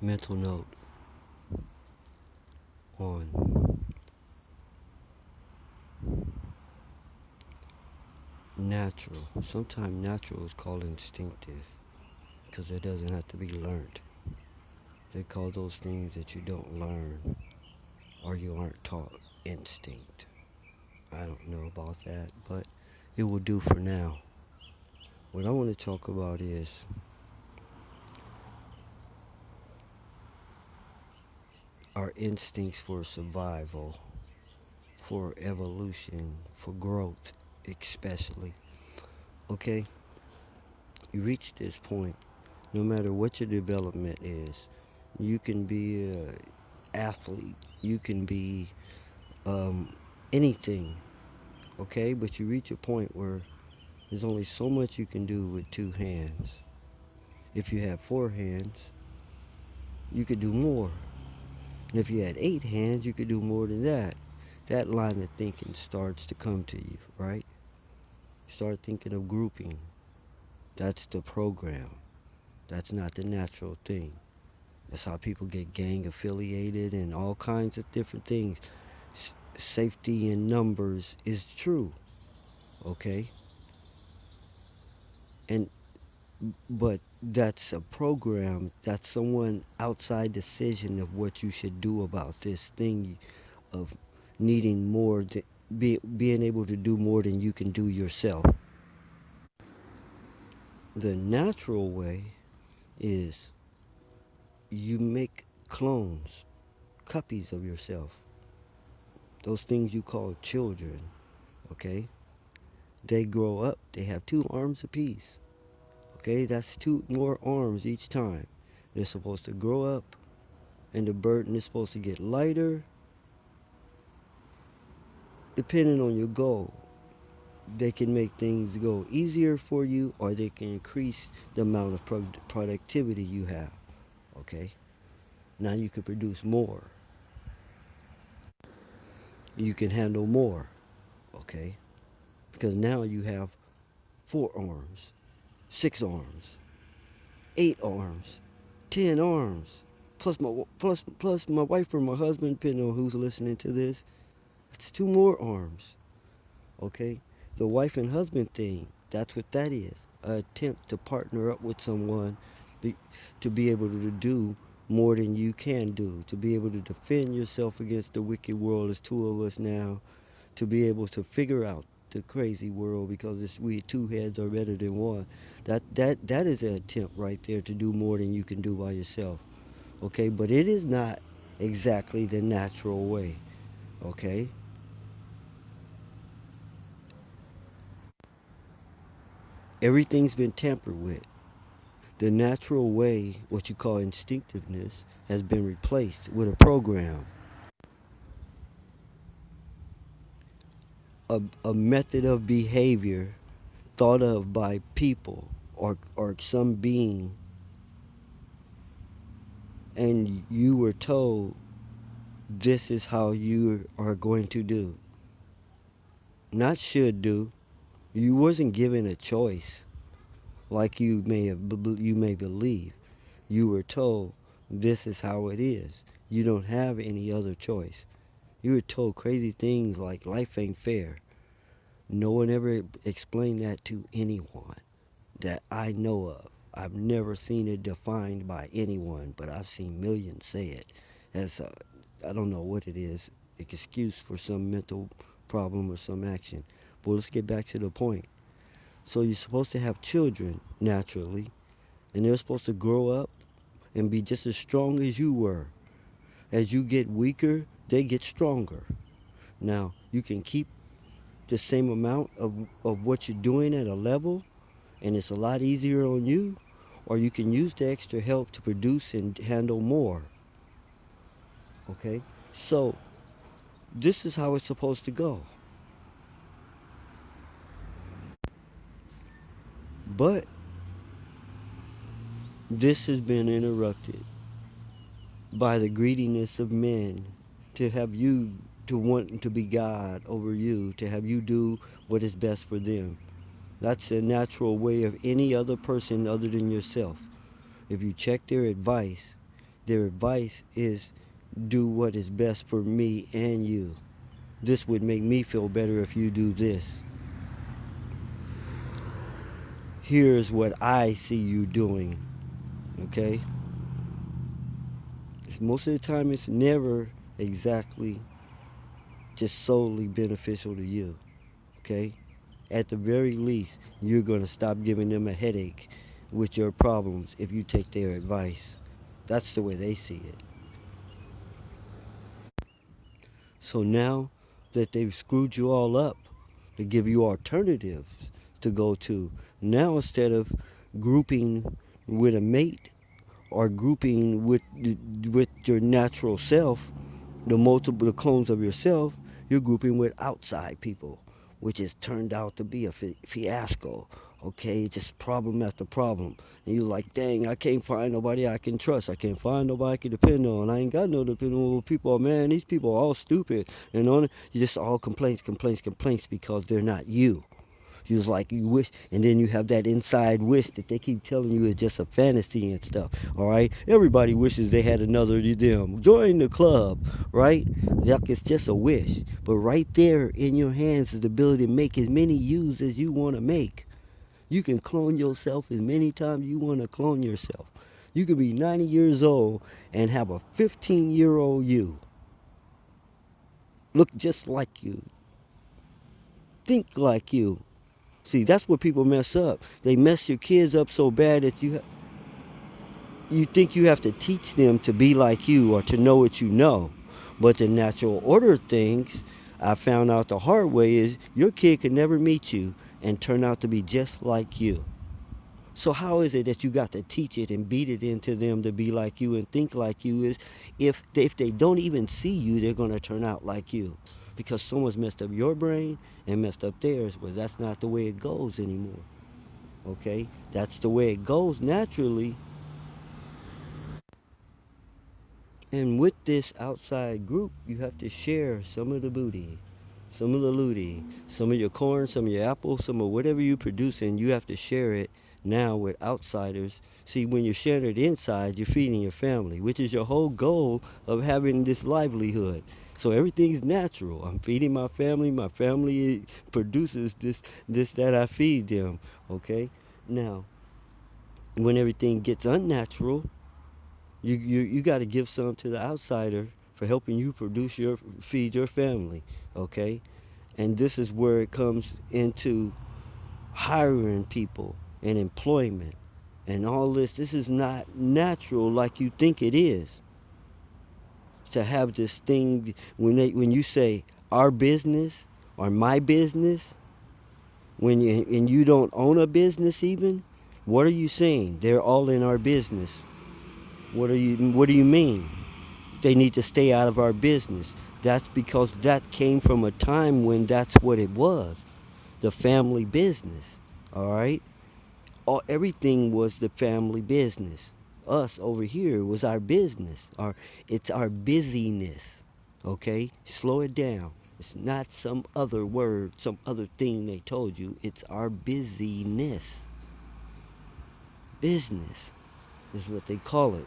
mental note on natural. Sometimes natural is called instinctive because it doesn't have to be learned. They call those things that you don't learn or you aren't taught instinct. I don't know about that, but it will do for now. What I want to talk about is our instincts for survival, for evolution, for growth, especially. Okay, you reach this point, no matter what your development is, you can be an athlete, you can be um, anything, okay? But you reach a point where there's only so much you can do with two hands. If you have four hands, you could do more. And if you had eight hands, you could do more than that. That line of thinking starts to come to you, right? Start thinking of grouping. That's the program. That's not the natural thing. That's how people get gang affiliated and all kinds of different things. Safety in numbers is true, okay? And but that's a program. That's someone outside decision of what you should do about this thing of needing more, being able to do more than you can do yourself. The natural way is you make clones, copies of yourself. Those things you call children, okay? They grow up, they have two arms apiece. Okay, that's two more arms each time. They're supposed to grow up, and the burden is supposed to get lighter depending on your goal. They can make things go easier for you, or they can increase the amount of productivity you have. Okay, now you can produce more, you can handle more. Okay, because now you have four arms, six arms, eight arms, 10 arms, plus my wife or my husband, depending on who's listening to this. It's two more arms. Okay, the wife and husband thing. That's what that is. An attempt to partner up with someone be, to be able to do more than you can do, to be able to defend yourself against the wicked world. There's two of us now, to be able to figure out the crazy world because we two heads are better than one. That is an attempt right there to do more than you can do by yourself. Okay, but it is not exactly the natural way. Okay, everything's been tampered with. The natural way, what you call instinctiveness, has been replaced with a program, a method of behavior thought of by people or some being, and you were told this is how you are going to do. Not should do. You wasn't given a choice like you may believe. You were told this is how it is. You don't have any other choice. You were told crazy things like life ain't fair. No one ever explained that to anyone that I know of. I've never seen it defined by anyone, but I've seen millions say it. As I don't know what it is, excuse for some mental problem or some action. But let's get back to the point. So you're supposed to have children naturally, and they're supposed to grow up and be just as strong as you were. As you get weaker, they get stronger. Now, you can keep the same amount of what you're doing at a level, and it's a lot easier on you, or you can use the extra help to produce and handle more. Okay? So, this is how it's supposed to go. But this has been interrupted by the greediness of men to have you to want to be God over you, to have you do what is best for them. That's a natural way of any other person other than yourself. If you check their advice, Their advice is do what is best for me and you. This would make me feel better if you do this. Here's what I see you doing. Okay? Most of the time, it's never exactly just solely beneficial to you. Okay? At the very least, you're going to stop giving them a headache with your problems if you take their advice. That's the way they see it. So now that they've screwed you all up to give you alternatives to go to, now instead of grouping with a mate or grouping with your natural self, the clones of yourself, you're grouping with outside people, which has turned out to be a fiasco. Okay, just problem after problem. And you're like, dang, I can't find nobody I can trust. I can't find nobody I can depend on. I ain't got no dependable people. Man, these people are all stupid. And on you just all complaints, complaints, complaints because they're not you. You was like you wish, and then you have that inside wish that they keep telling you is just a fantasy and stuff. All right, everybody wishes they had another them. Join the club, right? Like it's just a wish, but right there in your hands is the ability to make as many yous as you want to make. You can clone yourself as many times you want to clone yourself. You could be 90 years old and have a 15-year-old you. Look just like you. Think like you. See, that's where people mess up. They mess your kids up so bad that you think you have to teach them to be like you or to know what you know. But the natural order of things, I found out the hard way, is your kid could never meet you and turn out to be just like you. So how is it that you got to teach it and beat it into them to be like you and think like you? Is if they don't even see you, they're going to turn out like you because someone's messed up your brain and messed up theirs. Well, that's not the way it goes anymore. Okay, that's the way it goes naturally. And with this outside group, you have to share some of the booty, some of the looty, some of your corn, some of your apples, some of whatever you produce, and you have to share it now with outsiders. See, when you're sharing it inside, you're feeding your family, which is your whole goal of having this livelihood. So everything's natural. I'm feeding my family. My family produces this that I feed them. Okay. Now, when everything gets unnatural, you got to give some to the outsider for helping you produce your feed your family. Okay, and this is where it comes into hiring people and employment and all this. This is not natural like you think it is to have this thing when you say our business or my business, when you and you don't own a business even. What are you saying? They're all in our business. What do you mean? They need to stay out of our business. That's because that came from a time when that's what it was, the family business. All right? Everything was the family business. Us over here was our business. It's our busyness. Okay? Slow it down. It's not some other word, some other thing they told you. It's our busyness. Business is what they call it.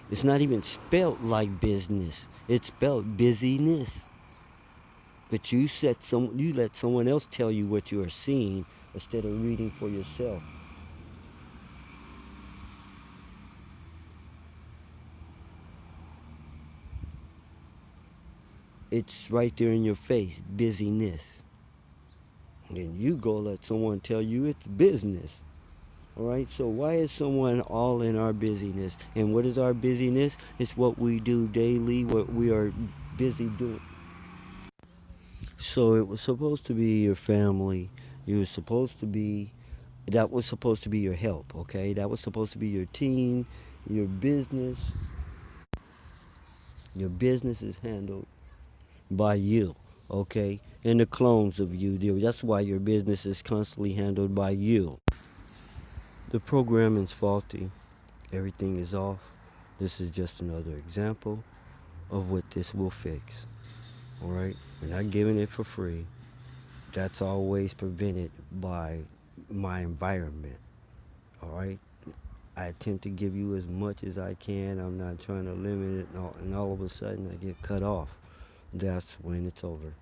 It's not even spelled like business. It's spelled busyness. But you let someone else tell you what you are seeing instead of reading for yourself. It's right there in your face, busyness. And then you go let someone tell you it's business. All right. So why is someone all in our busyness? And what is our busyness? It's what we do daily, what we are busy doing. So it was supposed to be your family. You were supposed to be that was supposed to be your help, okay? That was supposed to be your team, your business. Your business is handled by you, okay? And the clones of you. That's why your business is constantly handled by you. The programming's faulty. Everything is off. This is just another example of what this will fix, all right? We're not giving it for free. That's always prevented by my environment, all right? I attempt to give you as much as I can. I'm not trying to limit it, and all of a sudden I get cut off. That's when it's over.